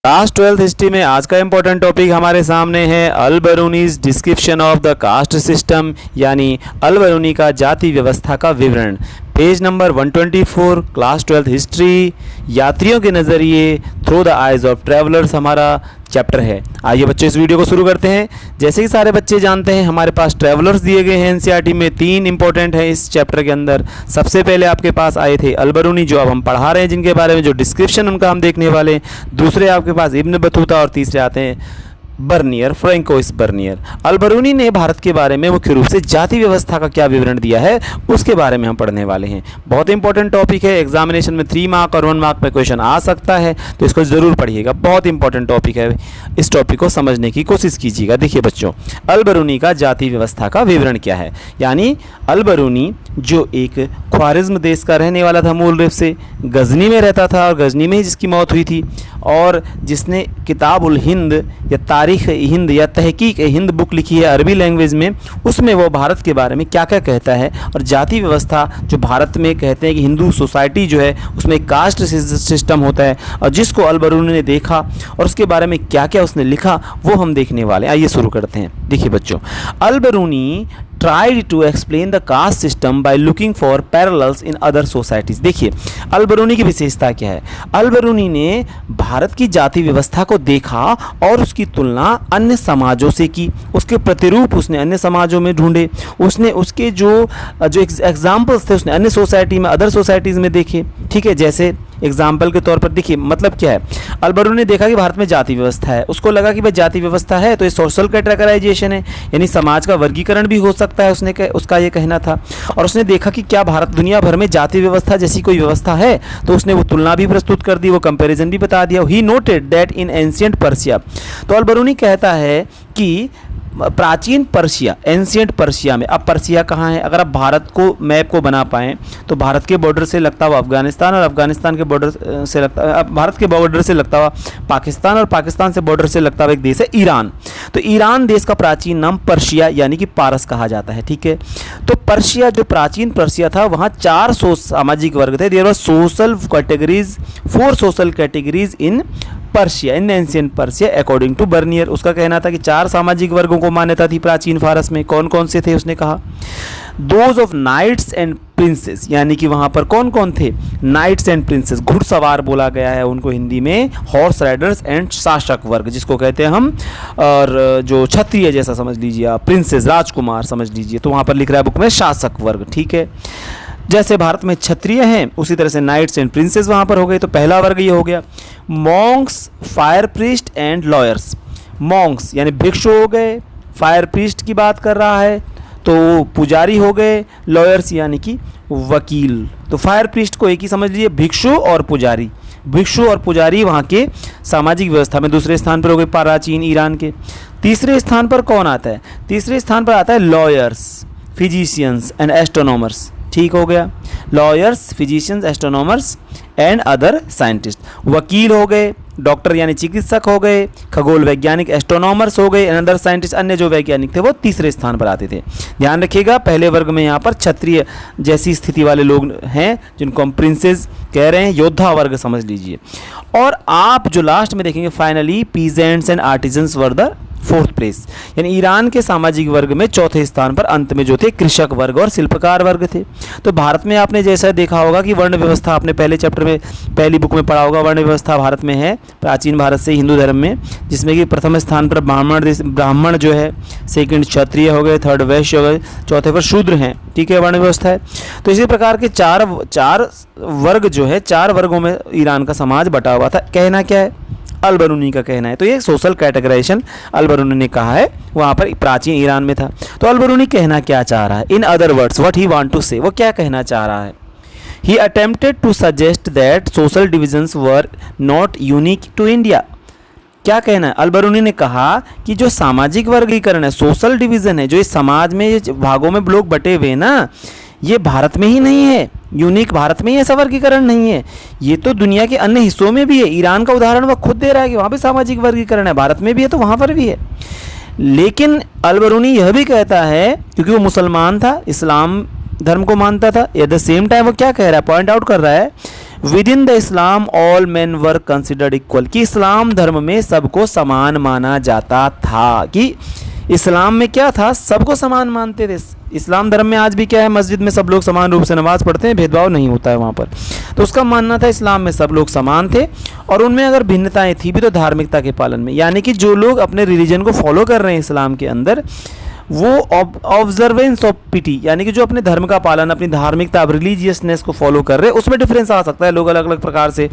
Class 12th history में आज का इंपॉर्टेंट टॉपिक हमारे सामने है Al Biruni's description of the caste system, यानी अल बरूनी का जाति व्यवस्था का विवरण। Page number 124, class 12th history, यात्रियों के नज़रिए through the eyes of travellers हमारा चैप्टर है। आइए बच्चों इस वीडियो को शुरू करते हैं। जैसे कि सारे बच्चे जानते हैं हमारे पास ट्रैवलर्स दिए गए हैं एनसीईआरटी में, 3 इंपॉर्टेंट हैं इस चैप्टर के अंदर। सबसे पहले आपके पास आए थे अल बरूनी, जो अब हम पढ़ा रहे हैं, जिनके बारे में जो डिस्क्रिप्शन उनका हम देखने वाले हैं। दूसरे आपके पास इब्न बतूता और तीसरे आते हैं बर्नियर, फ्रैंकोइस बर्नियर। अल बरूनी ने भारत के बारे में मुख्य रूप से जाति व्यवस्था का क्या विवरण दिया है उसके बारे में हम पढ़ने वाले हैं। बहुत इंपॉर्टेंट टॉपिक है, एग्जामिनेशन में 3 मार्क और 1 मार्क पे क्वेश्चन आ सकता है, तो इसको ज़रूर पढ़िएगा। बहुत इंपॉर्टेंट टॉपिक है, इस टॉपिक को समझने की कोशिश कीजिएगा। देखिए बच्चों, अल बरूनी का जाति व्यवस्था का विवरण क्या है। यानी अल बरूनी जो एक ख्वारिज्म देश का रहने वाला था, मूल रूप से गजनी में रहता था और गजनी में ही जिसकी मौत हुई थी, और जिसने किताबुल हिंद या तारीख़ हिंद या तहकीक हिंद बुक लिखी है अरबी लैंग्वेज में, उसमें वो भारत के बारे में क्या क्या कहता है और जाति व्यवस्था जो भारत में कहते हैं कि हिंदू सोसाइटी जो है उसमें कास्ट सिस्टम होता है, और जिसको अल बरूनी ने देखा और उसके बारे में क्या क्या उसने लिखा वो हम देखने वाले हैं। आइए शुरू करते हैं। देखिए बच्चों, अल बरूनी tried to explain the caste system by looking for parallels in other societies। देखिए अल बरूनी की विशेषता क्या है। अल बरूनी ने भारत की जाति व्यवस्था को देखा और उसकी तुलना अन्य समाजों से की, उसके प्रतिरूप उसने अन्य समाजों में ढूंढे, उसने उसके जो एग्जाम्पल्स थे उसने अन्य सोसाइटी में, अदर सोसाइटीज़ में देखे। ठीक है, जैसे एग्जाम्पल के तौर पर देखिए मतलब क्या है। अल बरूनी ने देखा कि भारत में जाति व्यवस्था है, उसको लगा कि भाई जाति व्यवस्था है तो ये सोशल कैटेगराइजेशन है, यानी समाज का वर्गीकरण भी हो सकता है, उसका ये कहना था। और उसने देखा कि क्या भारत दुनिया भर में जाति व्यवस्था जैसी कोई व्यवस्था है, तो उसने वो तुलना भी प्रस्तुत कर दी, वो कंपैरिजन भी बता दिया। He noted that in ancient Persia, तो अल बरूनी कहता है कि प्राचीन पर्शिया, एंशियंट पर्शिया में, अब पर्शिया कहाँ है, अगर आप भारत को मैप को बना पाएँ तो भारत के बॉर्डर से लगता हुआ अफगानिस्तान, और अफगानिस्तान के बॉर्डर से लगता, भारत के बॉर्डर से लगता हुआ पाकिस्तान, और पाकिस्तान से बॉर्डर से लगता हुआ एक देश है ईरान। तो ईरान देश का प्राचीन नाम पर्शिया यानी कि पारस कहा जाता है। ठीक है, तो पर्शिया जो प्राचीन पर्शिया था वहाँ 4 सामाजिक वर्ग थे। There were social categories, 4 social categories in Persia, in ancient Persia according to Bernier. उसका कहना था कि 4 सामाजिक वर्गों को मान्यता थी प्राचीन फारस में। कौन कौन से थे उसने कहा, those of knights and princes, यानी कि वहाँ पर कौन कौन थे, नाइट्स एंड प्रिंसेस, घुड़सवार बोला गया है उनको हिंदी में, हॉर्स राइडर्स एंड शासक वर्ग जिसको कहते हैं हम, और जो क्षत्रिय जैसा समझ लीजिए आप, प्रिंसेस राजकुमार समझ लीजिए, तो वहाँ पर लिख रहा है बुक में शासक वर्ग। ठीक है, जैसे भारत में क्षत्रिय हैं उसी तरह से नाइट्स एंड प्रिंसेस वहाँ पर हो गए। तो पहला वर्ग ये हो गया। Monks, fire priest and lawyers. Monks यानी भिक्षु हो गए, फायर प्रीस्ट की बात कर रहा है तो पुजारी हो गए, लॉयर्स यानी कि वकील। तो फायर प्रीस्ट को एक ही समझ लीजिए, भिक्षु और पुजारी। भिक्षु और पुजारी वहाँ के सामाजिक व्यवस्था में दूसरे स्थान पर हो गए प्राचीन ईरान के। तीसरे स्थान पर कौन आता है, तीसरे स्थान पर आता है लॉयर्स, फिजिशियंस एंड एस्ट्रोनॉमर्स। ठीक हो गया, lawyers, physicians, astronomers and other scientist. वकील हो गए, डॉक्टर यानी चिकित्सक हो गए, खगोल वैज्ञानिक एस्ट्रोनॉमर्स हो गए, एंड अदर साइंटिस्ट, अन्य जो वैज्ञानिक थे वो तीसरे स्थान पर आते थे। ध्यान रखिएगा, पहले वर्ग में यहाँ पर क्षत्रिय जैसी स्थिति वाले लोग हैं जिनको हम प्रिंसेस कह रहे हैं, योद्धा वर्ग समझ लीजिए। और आप जो लास्ट में देखेंगे finally peasants and artisans were the 4th place, यानी ईरान के सामाजिक वर्ग में 4थे स्थान पर अंत में जो थे कृषक वर्ग और शिल्पकार वर्ग थे। तो भारत में आपने जैसा देखा होगा कि वर्ण व्यवस्था आपने पहले चैप्टर में, पहली बुक में पढ़ा होगा, वर्ण व्यवस्था भारत में है प्राचीन भारत से हिंदू धर्म में, जिसमें कि प्रथम स्थान पर ब्राह्मण जो है, सेकंड क्षत्रिय हो गए, थर्ड वैश्य हो गए, चौथे पर शूद्र हैं। ठीक है, वर्ण व्यवस्था है। तो इसी प्रकार के चार वर्ग जो है, 4 वर्गों में ईरान का समाज बटा हुआ था। कहना क्या है, अल बरूनी का कहना है, तो ये सोशल कैटेगराइजेशन अल बरूनी ने कहा है वहाँ पर प्राचीन ईरान में था। तो अल बरूनी कहना क्या चाह रहा है, in other words what he want to say, वो क्या कहना चाह रहा है। He attempted to suggest that social divisions were not unique to India. क्या कहना है, अल बरूनी ने कहा कि जो सामाजिक वर्गीकरण है, सोशल डिवीज़न है, जो इस समाज में ये भागों में लोग बटे हुए ना, ये भारत में ही नहीं है, यूनिक भारत में ही ऐसा वर्गीकरण नहीं है, ये तो दुनिया के अन्य हिस्सों में भी है। ईरान का उदाहरण वह खुद दे रहा है कि वहाँ पे सामाजिक वर्गीकरण है, भारत में भी है तो वहाँ पर भी है। लेकिन अल बरूनी यह भी कहता है, क्योंकि वो मुसलमान था, इस्लाम धर्म को मानता था, एट द सेम टाइम वो क्या कह रहा है, पॉइंट आउट कर रहा है, with in the Islam all main were considered equal, कि इस्लाम धर्म में सबको समान माना जाता था, कि इस्लाम में क्या था, सबको समान मानते थे। इस्लाम धर्म में आज भी क्या है, मस्जिद में सब लोग समान रूप से नमाज़ पढ़ते हैं, भेदभाव नहीं होता है वहाँ पर। तो उसका मानना था इस्लाम में सब लोग समान थे, और उनमें अगर भिन्नताएं थी भी तो धार्मिकता के पालन में, यानी कि जो लोग अपने रिलीजन को फॉलो कर रहे हैं इस्लाम के अंदर, वो ऑब्जर्वेंस ऑफ पिटी, यानी कि जो अपने धर्म का पालन, अपनी धार्मिकता, रिलीजियसनेस को फॉलो कर रहे हैं, उसमें डिफरेंस आ सकता है। लोग अलग अलग प्रकार से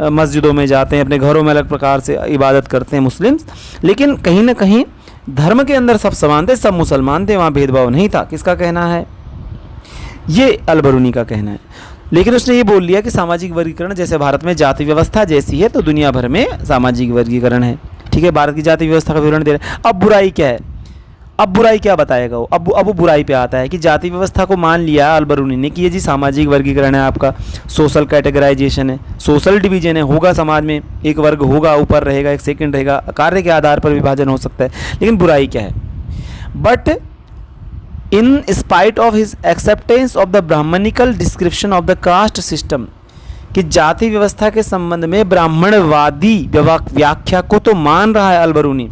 मस्जिदों में जाते हैं, अपने घरों में अलग प्रकार से इबादत करते हैं मुस्लिम्स, लेकिन कहीं ना कहीं धर्म के अंदर सब समान थे, सब मुसलमान थे, वहाँ भेदभाव नहीं था। किसका कहना है? ये अल-बरूनी का कहना है। लेकिन उसने ये बोल लिया कि सामाजिक वर्गीकरण जैसे भारत में जाति व्यवस्था जैसी है, तो दुनिया भर में सामाजिक वर्गीकरण है। ठीक है, भारत की जाति व्यवस्था का विवरण दे रहा है। अब बुराई क्या है? अब बुराई क्या बताएगा वो? अब वो बुराई पे आता है कि जाति व्यवस्था को मान लिया अल-बरूनी ने कि ये जी सामाजिक वर्गीकरण है, आपका सोशल कैटेगराइजेशन है, सोशल डिवीजन है, होगा समाज में एक वर्ग होगा, ऊपर रहेगा, एक सेकंड रहेगा, कार्य के आधार पर विभाजन हो सकता है। लेकिन बुराई क्या है? But in spite of his acceptance of the Brahmanical description of the caste system, कि जाति व्यवस्था के संबंध में ब्राह्मणवादी व्याख्या को तो मान रहा है अल-बरूनी।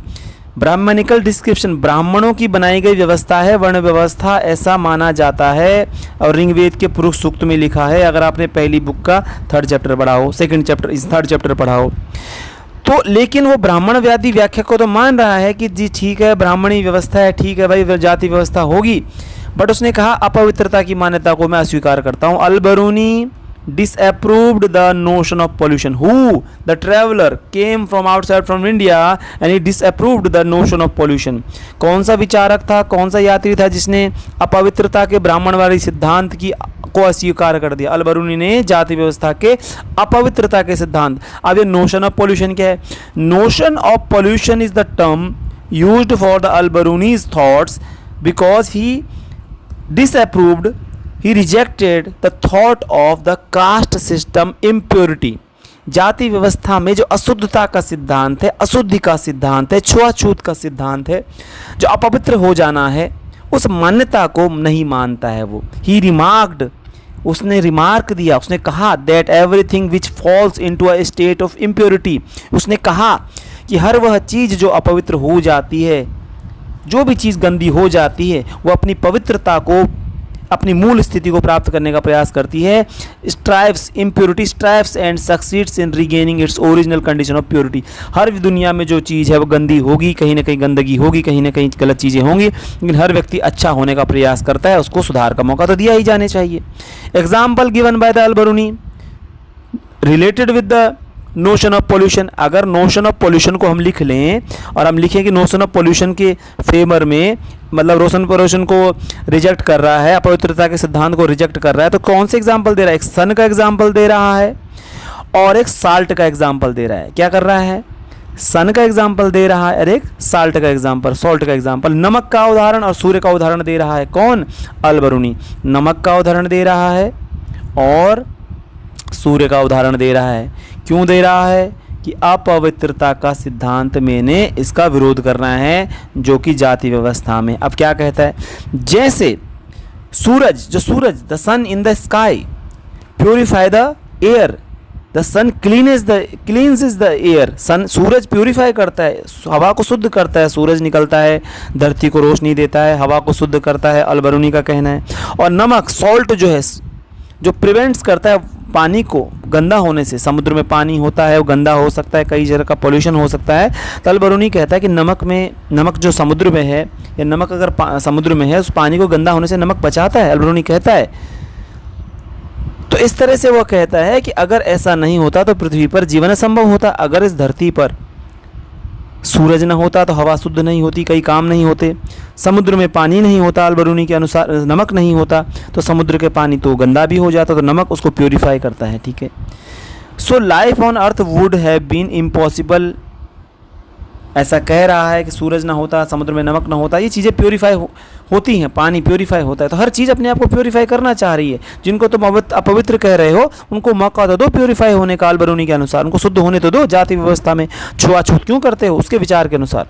ब्राह्मणिकल डिस्क्रिप्शन, ब्राह्मणों की बनाई गई व्यवस्था है, वर्ण व्यवस्था, ऐसा माना जाता है। और ऋग्वेद के पुरुष सूक्त में लिखा है, अगर आपने पहली बुक का 3rd चैप्टर पढ़ा हो, 2nd चैप्टर, 3rd चैप्टर पढ़ा हो तो, लेकिन वो ब्राह्मणवादी व्याख्या को तो मान रहा है कि जी ठीक है, ब्राह्मणी व्यवस्था है, ठीक है भाई, जाति व्यवस्था होगी। बट उसने कहा अपवित्रता की मान्यता को मैं अस्वीकार करता हूँ। Al-Biruni disapproved the notion of pollution. Who? The traveler came from outside from India and he disapproved the notion of pollution. कौन सा विचारक था, कौन सा यात्री था जिसने अपवित्रता के ब्राह्मणवादी सिद्धांत की को अस्वीकार कर दिया? अल-बरूनी ने जाति व्यवस्था के अपवित्रता के सिद्धांत। अब ये नोशन ऑफ पोल्यूशन क्या है? Notion of pollution is the term used for the Al-Biruni's thoughts because he disapproved, he rejected the thought of the caste system impurity. जाति व्यवस्था में जो अशुद्धता का सिद्धांत है, अशुद्धि का सिद्धांत है, छुआछूत का सिद्धांत है, जो अपवित्र हो जाना है, उस मान्यता को नहीं मानता है वो। He remarked, उसने रिमार्क दिया, उसने कहा that everything which falls into a state of impurity, उसने कहा कि हर वह चीज़ जो अपवित्र हो जाती है, जो भी चीज़ गंदी हो जाती है, वो अपनी पवित्रता को, अपनी मूल स्थिति को प्राप्त करने का प्रयास करती है। Strives, impurity strives and succeeds in regaining its original condition of purity. हर दुनिया में जो चीज़ है वो गंदी होगी, कहीं ना कहीं गंदगी होगी, कहीं ना कहीं गलत चीज़ें होंगी, लेकिन हर व्यक्ति अच्छा होने का प्रयास करता है, उसको सुधार का मौका तो दिया ही जाने चाहिए। Example given by the Al-Biruni related with the notion of pollution. अगर नोशन ऑफ पोल्यूशन को हम लिख लें और हम लिखें कि नोशन ऑफ पोल्यूशन के फेवर में, मतलब रोशन पोल्यूशन को रिजेक्ट कर रहा है, अपवित्रता के सिद्धांत को रिजेक्ट कर रहा है, तो कौन से एग्जाम्पल दे रहा है? एक सन का एग्जाम्पल दे रहा है और एक साल्ट का एग्जाम्पल दे रहा है। क्या कर रहा है? सन का एग्जाम्पल दे रहा है और एक साल्ट का एग्जाम्पल, सॉल्ट का एग्जाम्पल। नमक का उदाहरण और सूर्य का उदाहरण दे रहा है। कौन? अल-बरूनी। नमक का उदाहरण दे रहा है और सूर्य का उदाहरण दे रहा है। क्यों दे रहा है? कि अपवित्रता का सिद्धांत मैंने इसका विरोध करना है, जो कि जाति व्यवस्था में। अब क्या कहता है? जैसे सूरज, जो सूरज, the sun in the sky purify the air, the sun cleanse the air. Sun, सूरज प्योरीफाई करता है, हवा को शुद्ध करता है। सूरज निकलता है, धरती को रोशनी देता है, हवा को शुद्ध करता है, अल-बरूनी का कहना है। और नमक, सॉल्ट जो है, जो प्रिवेंट्स करता है पानी को गंदा होने से। समुद्र में पानी होता है, वो गंदा हो सकता है, कई जगह का पोल्यूशन हो सकता है। तो अल-बरूनी कहता है कि नमक जो समुद्र में है, या नमक अगर समुद्र में है, उस पानी को गंदा होने से नमक बचाता है, अल-बरूनी कहता है। तो इस तरह से वह कहता है कि अगर ऐसा नहीं होता तो पृथ्वी पर जीवन असंभव होता। अगर इस धरती पर सूरज न होता तो हवा शुद्ध नहीं होती, कई काम नहीं होते। समुद्र में पानी नहीं होता, अल-बरूनी के अनुसार नमक नहीं होता, तो समुद्र के पानी तो गंदा भी हो जाता, तो नमक उसको प्योरीफाई करता है। ठीक है, so life on earth would have been impossible. ऐसा कह रहा है कि सूरज ना होता, समुद्र में नमक ना होता, ये चीज़ें प्योरीफाई होती हैं, पानी प्योरीफाई होता है। तो हर चीज़ अपने आप को प्योरीफाई करना चाह रही है। जिनको तुम अपवित्र कह रहे हो, उनको मौका तो दो प्योरीफाई होने का, अल-बरूनी के अनुसार उनको शुद्ध होने तो दो। जाति व्यवस्था में छुआछूत क्यों करते हो? उसके विचार के अनुसार।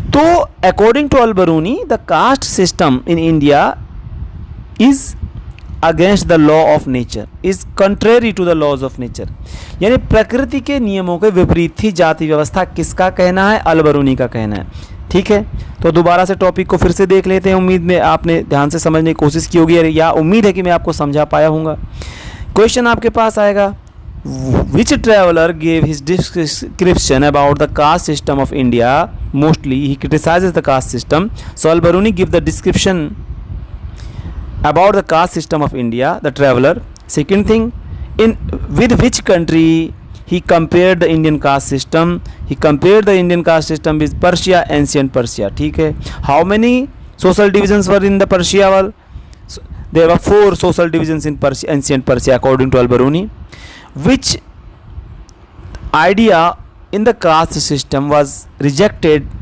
तो according to Al-Biruni, the caste system in India is against the law of nature, is contrary to the laws of nature, यानी प्रकृति के नियमों के विपरीत थी जाति व्यवस्था। किसका कहना है? अल-बरूनी का कहना है। ठीक है, तो दोबारा से टॉपिक को फिर से देख लेते हैं। उम्मीद में आपने ध्यान से समझने की कोशिश की होगी या उम्मीद है कि मैं आपको समझा पाया हूँगा। क्वेश्चन आपके पास आएगा, which traveller gave his description about the caste system of India, mostly he criticises the caste system, so Al-Biruni give the description about the caste system of India, the traveler. Second thing, with which country he compared the Indian caste system? He compared the Indian caste system with Persia, ancient Persia. ठीक है, how many social divisions were in the Persia world? There were 4 social divisions in Persia, ancient Persia, according to Al-Biruni. Which idea in the caste system was rejected,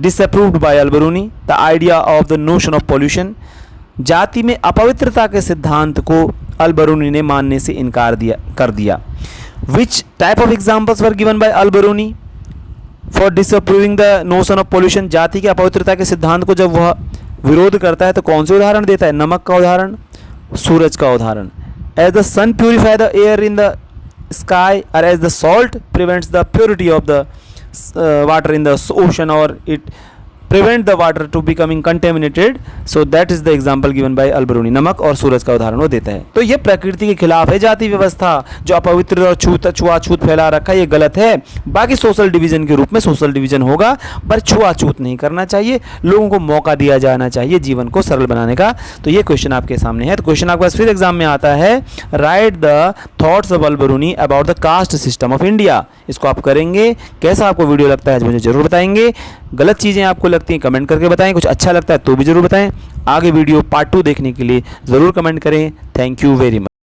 disapproved by Al-Biruni? The idea of the notion of pollution. जाति में अपवित्रता के सिद्धांत को अल-बरूनी ने मानने से इनकार कर दिया। Which type of examples were given by Al-Biruni for disapproving the notion of pollution? जाति की अपवित्रता के सिद्धांत को जब वह विरोध करता है तो कौन से उदाहरण देता है? नमक का उदाहरण, सूरज का उदाहरण। As the sun purify the air in the sky और as the salt prevents the purity of the water in the ocean और it prevent the water to becoming contaminated, so that is the example given by Al-Biruni। नमक और सूरज का उदाहरण वो देता है। तो ये प्रकृति के खिलाफ है जाति व्यवस्था, जो अपवित्र और छुआछूत फैला रखा है, ये गलत है। बाकी सोशल डिवीजन के रूप में सोशल डिवीजन होगा, पर छुआछूत नहीं करना चाहिए, लोगों को मौका दिया जाना चाहिए जीवन को सरल बनाने का। तो ये क्वेश्चन आपके सामने है। तो क्वेश्चन आपके पास फिर एग्जाम में आता है, write the thoughts of Al-Biruni about the caste system of India. इसको आप करेंगे। कैसा आपको वीडियो लगता है मुझे जरूर बताएंगे। गलत चीज़ें आपको लगती हैं कमेंट करके बताएं, कुछ अच्छा लगता है तो भी ज़रूर बताएं। आगे वीडियो पार्ट 2 देखने के लिए ज़रूर कमेंट करें। Thank you very much.